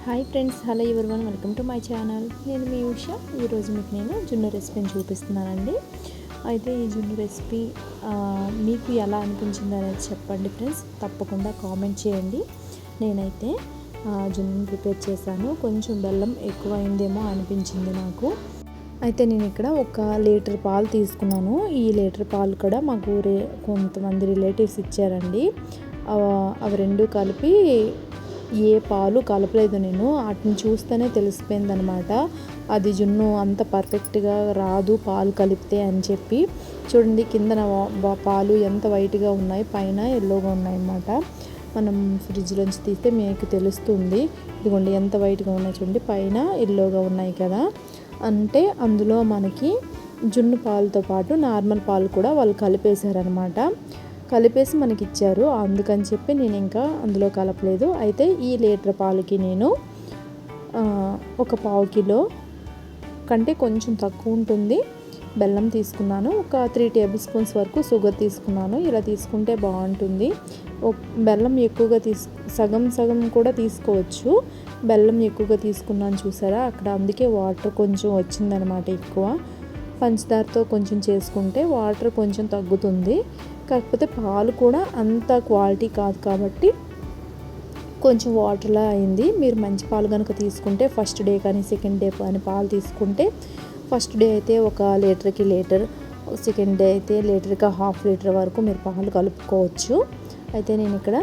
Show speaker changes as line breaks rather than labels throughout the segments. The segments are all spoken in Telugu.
Hi friends, hello everyone, welcome to my channel. నేను మీ ఉషా. ఈరోజు మీకు నేను జున్ను రెసిపీని చూపిస్తున్నానండి. అయితే ఈ జున్ను రెసిపీ మీకు ఎలా అనిపించింది అనేది చెప్పండి ఫ్రెండ్స్. తప్పకుండా కామెంట్ చేయండి. నేనైతే జున్నుని ప్రిపేర్ చేశాను. కొంచెం బెల్లం ఎక్కువైందేమో అనిపించింది నాకు. అయితే నేను ఇక్కడ 1 లీటర్ పాలు తీసుకున్నాను. ఈ లీటర్ పాలు కూడా మాకు కొంతమంది రిలేటివ్స్ ఇచ్చారండి. అవి రెండు కలిపి ఏ పాలు కలపలేదు నేను. వాటిని చూస్తేనే తెలిసిపోయిందనమాట అది జున్ను అంత పర్ఫెక్ట్గా రాదు పాలు కలిపితే అని చెప్పి. చూడండి, కిందన పాలు ఎంత వైట్గా ఉన్నాయి, పైన ఎల్లోగా ఉన్నాయి అన్నమాట. మనం ఫ్రిడ్జ్లోంచి తీస్తే మీకు తెలుస్తుంది. ఇదిగోండి ఎంత వైట్గా ఉన్నాయి చూడండి, పైన ఎల్లోగా ఉన్నాయి కదా. అంటే అందులో మనకి జున్ను పాలతో పాటు నార్మల్ పాలు కూడా వాళ్ళు కలిపేశారనమాట. కలిపేసి మనకి ఇచ్చారు. అందుకని చెప్పి నేను ఇంకా అందులో కలపలేదు. అయితే ఈ లీటర్ పాలకి నేను 1 కిలో కంటే కొంచెం తక్కువ ఉంటుంది బెల్లం తీసుకున్నాను. 3 టేబుల్ స్పూన్స్ వరకు షుగర్ తీసుకున్నాను. ఇలా తీసుకుంటే బాగుంటుంది. బెల్లం ఎక్కువగా సగం కూడా తీసుకోవచ్చు. బెల్లం ఎక్కువగా తీసుకున్నాను చూసారా అక్కడ, అందుకే వాటర్ కొంచెం వచ్చిందనమాట ఎక్కువ. పంచదారతో కొంచెం చేసుకుంటే వాటర్ కొంచెం తగ్గుతుంది. కాకపోతే పాలు కూడా అంత క్వాలిటీ కాదు కాబట్టి కొంచెం వాటర్లా అయింది. మీరు మంచి పాలు కనుక తీసుకుంటే ఫస్ట్ డే కానీ సెకండ్ డే కానీ పాలు తీసుకుంటే, ఫస్ట్ డే అయితే 1 లీటర్కి లీటర్, సెకండ్ డే అయితే లీటర్కి ½ లీటర్ వరకు మీరు పాలు కలుపుకోవచ్చు. అయితే నేను ఇక్కడ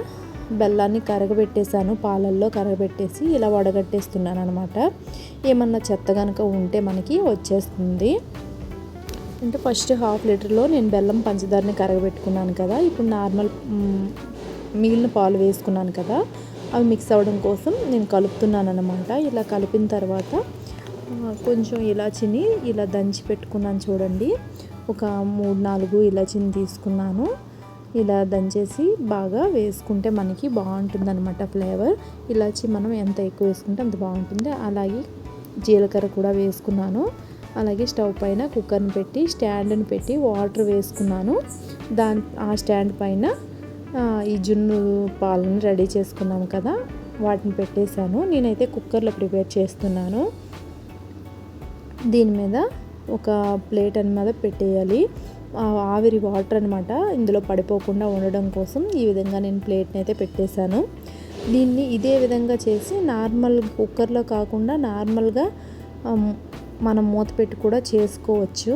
బెల్లాన్ని కరగబెట్టేశాను. పాలల్లో కరగబెట్టేసి ఇలా వడగట్టేస్తున్నాను అనమాట. ఏమన్నా చెత్త కనుక ఉంటే మనకి వచ్చేస్తుంది. అంటే ఫస్ట్ ½ లీటర్లో నేను బెల్లం పంచదారని కరగబెట్టుకున్నాను కదా. ఇప్పుడు నార్మల్ మిగిలిన పాలు వేసుకున్నాను కదా, అవి మిక్స్ అవ్వడం కోసం నేను కలుపుతున్నాను అనమాట. ఇలా కలిపిన తర్వాత కొంచెం ఇలాచిని ఇలా దంచి పెట్టుకున్నాను చూడండి. 3-4 ఇలాచిని తీసుకున్నాను. ఇలా దంచేసి బాగా వేసుకుంటే మనకి బాగుంటుంది అనమాట ఫ్లేవర్. ఇలాచి మనం ఎంత ఎక్కువ వేసుకుంటే అంత బాగుంటుంది. అలాగే జీలకర్ర కూడా వేసుకున్నాను. అలాగే స్టవ్ పైన కుక్కర్ని పెట్టి స్టాండ్ని పెట్టి వాటర్ వేసుకున్నాను. ఆ స్టాండ్ పైన ఈ జున్ను పాలను రెడీ చేసుకున్నాను కదా, వాటిని పెట్టేశాను. నేనైతే కుక్కర్లో ప్రిపేర్ చేస్తున్నాను. దీని మీద ఒక ప్లేట్ మీద పెట్టేయాలి. ఆవిరి వాటర్ అనమాట ఇందులో పడిపోకుండా ఉండడం కోసం ఈ విధంగా నేను ప్లేట్ని అయితే పెట్టేశాను. దీన్ని ఇదే విధంగా చేసి నార్మల్ కుక్కర్లో కాకుండా నార్మల్గా మనం మూత పెట్టి కూడా చేసుకోవచ్చు.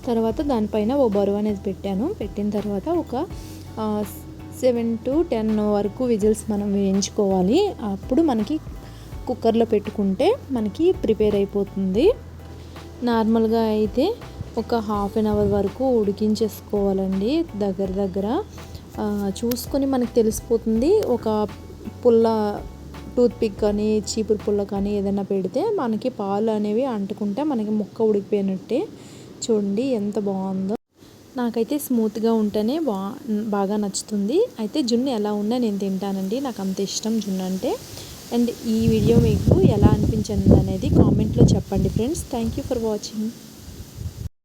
తర్వాత దానిపైన బరువు అనేది పెట్టాను. పెట్టిన తర్వాత ఒక 7 to 10 వరకు విజిల్స్ మనం వేయించుకోవాలి. అప్పుడు మనకి కుక్కర్లో పెట్టుకుంటే మనకి ప్రిపేర్ అయిపోతుంది. నార్మల్గా అయితే ఒక ½ అవర్ వరకు ఉడికించేసుకోవాలండి. దగ్గర చూసుకొని మనకి తెలిసిపోతుంది. ఒక పుల్ల టూత్పిక్ కానీ చీపురు పుల్ల కానీ ఏదైనా పెడితే మనకి పాలు అనేవి అంటుకుంటే మనకి ముక్క ఉడికిపోయినట్టే. చూడండి ఎంత బాగుందో. నాకైతే స్మూత్గా ఉంటేనే బాగా నచ్చుతుంది. అయితే జున్ను ఎలా ఉన్నా నేను తింటానండి. నాకు అంత ఇష్టం జున్ను అంటే. అండ్ ఈ వీడియో మీకు ఎలా అనిపించింది అనేది కామెంట్లో చెప్పండి friends. Thank you for watching.